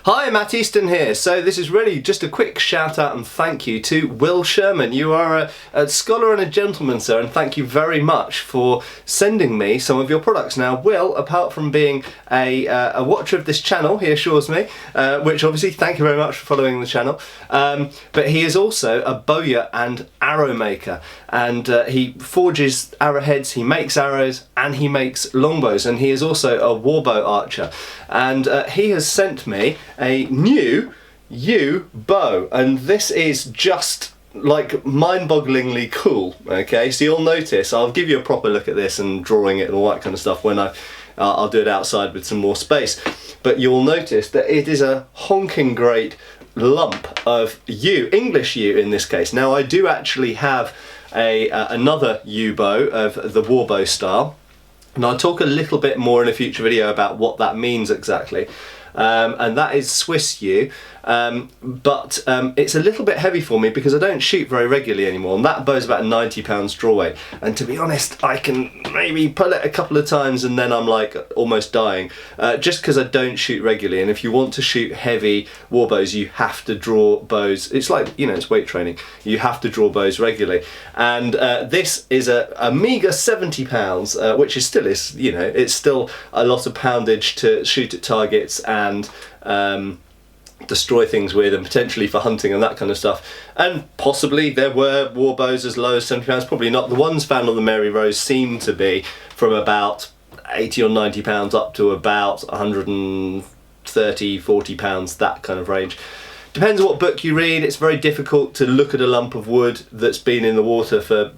Hi, Matt Easton here. So this is really just a quick shout out and thank you to Will Sherman. You are a scholar and a gentleman, sir, and thank you very much for sending me some of your products. Now, Will, apart from being a watcher of this channel, he assures me, which obviously thank you very much for following the channel, but he is also a bowyer and arrow maker, and he forges arrowheads, he makes arrows, and he makes longbows, and he is also a warbow archer. And he has sent me a new yew bow, and this is just like mind-bogglingly cool. Okay, so you'll notice, I'll give you a proper look at this and drawing it and all that kind of stuff when I'll do it outside with some more space, but you'll notice that it is a honking great lump of yew, English yew in this case. Now I do actually have another yew bow of the warbow style, and I'll talk a little bit more in a future video about what that means exactly. And that is Swiss yew, but it's a little bit heavy for me because I don't shoot very regularly anymore, and that bow's about 90 pounds draw weight, and to be honest I can maybe pull it a couple of times and then I'm like almost dying, just because I don't shoot regularly. And if you want to shoot heavy war bows, you have to draw bows. It's like, you know, it's weight training, you have to draw bows regularly, and this is a meagre 70 pounds, which is still, you know, it's still a lot of poundage to shoot at targets and destroy things with, and potentially for hunting and that kind of stuff. And possibly there were war bows as low as 70 pounds, probably not. The ones found on the Mary Rose seem to be from about 80 or 90 pounds up to about 130, 40 pounds, that kind of range. Depends on what book you read. It's very difficult to look at a lump of wood that's been in the water for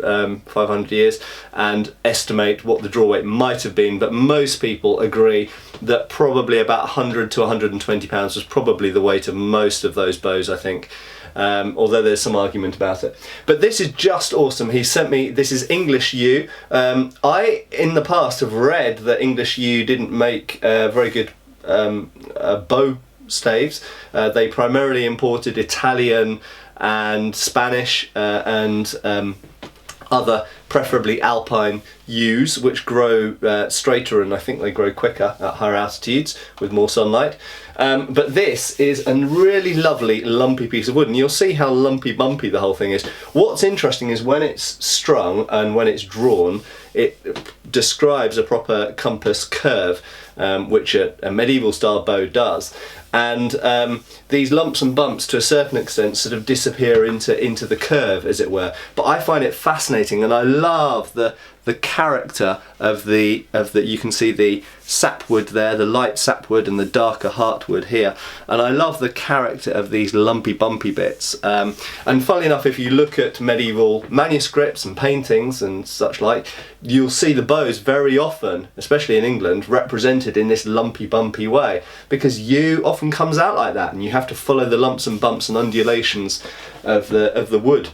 500 years and estimate what the draw weight might have been, but most people agree that probably about 100 to 120 pounds was probably the weight of most of those bows, I think, although there's some argument about it. But this is just awesome. He sent me, this is English yew. I, in the past, have read that English yew didn't make very good bow staves. They primarily imported Italian and Spanish and other, preferably alpine yews, which grow straighter, and I think they grow quicker at higher altitudes with more sunlight. But this is a really lovely lumpy piece of wood, and you'll see how lumpy bumpy the whole thing is. What's interesting is when it's strung and when it's drawn, it describes a proper compass curve, which a medieval style bow does. And these lumps and bumps to a certain extent sort of disappear into the curve, as it were. But I find it fascinating, and I love the character of the you can see the sapwood there, the light sapwood, and the darker heartwood here, and I love the character of these lumpy bumpy bits. And funnily enough, if you look at medieval manuscripts and paintings and such like, you'll see the bows very often, especially in England, represented in this lumpy bumpy way, because yew often comes out like that and you have to follow the lumps and bumps and undulations of the wood.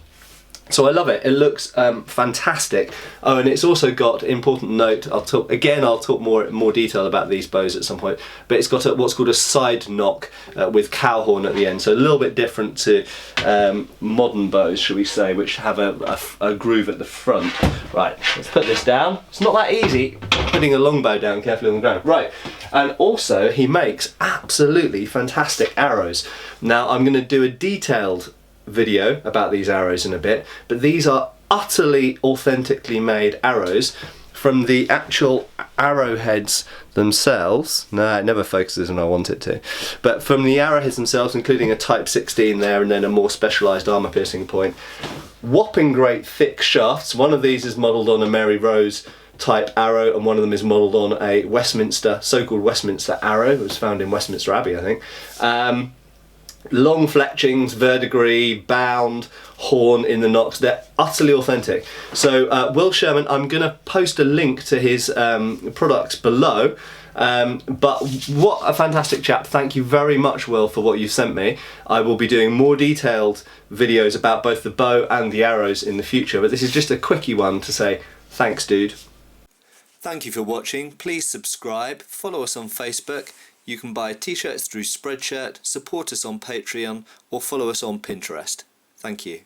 So I love it. It looks fantastic. Oh, and it's also got, important note, I'll talk more detail about these bows at some point, but it's got what's called a side knock with cow horn at the end, so a little bit different to modern bows, shall we say, which have a groove at the front. Right, let's put this down. It's not that easy putting a longbow down carefully on the ground. Right, and also he makes absolutely fantastic arrows. Now I'm going to do a detailed video about these arrows in a bit, but these are utterly authentically made arrows from the actual arrowheads themselves. No, it never focuses when I want it to, but from the arrowheads themselves, including a type 16 there and then a more specialised armour piercing point. Whopping great thick shafts. One of these is modelled on a Mary Rose type arrow, and one of them is modelled on a Westminster, so-called Westminster arrow. It was found in Westminster Abbey, I think. Long fletchings, verdigris, bound, horn in the nocks. They're utterly authentic. So Will Sherman, I'm going to post a link to his products below, but what a fantastic chap. Thank you very much, Will, for what you've sent me. I will be doing more detailed videos about both the bow and the arrows in the future, but this is just a quickie one to say thanks, dude. Thank you for watching. Please subscribe, follow us on Facebook. You can buy t-shirts through Spreadshirt, support us on Patreon, or follow us on Pinterest. Thank you.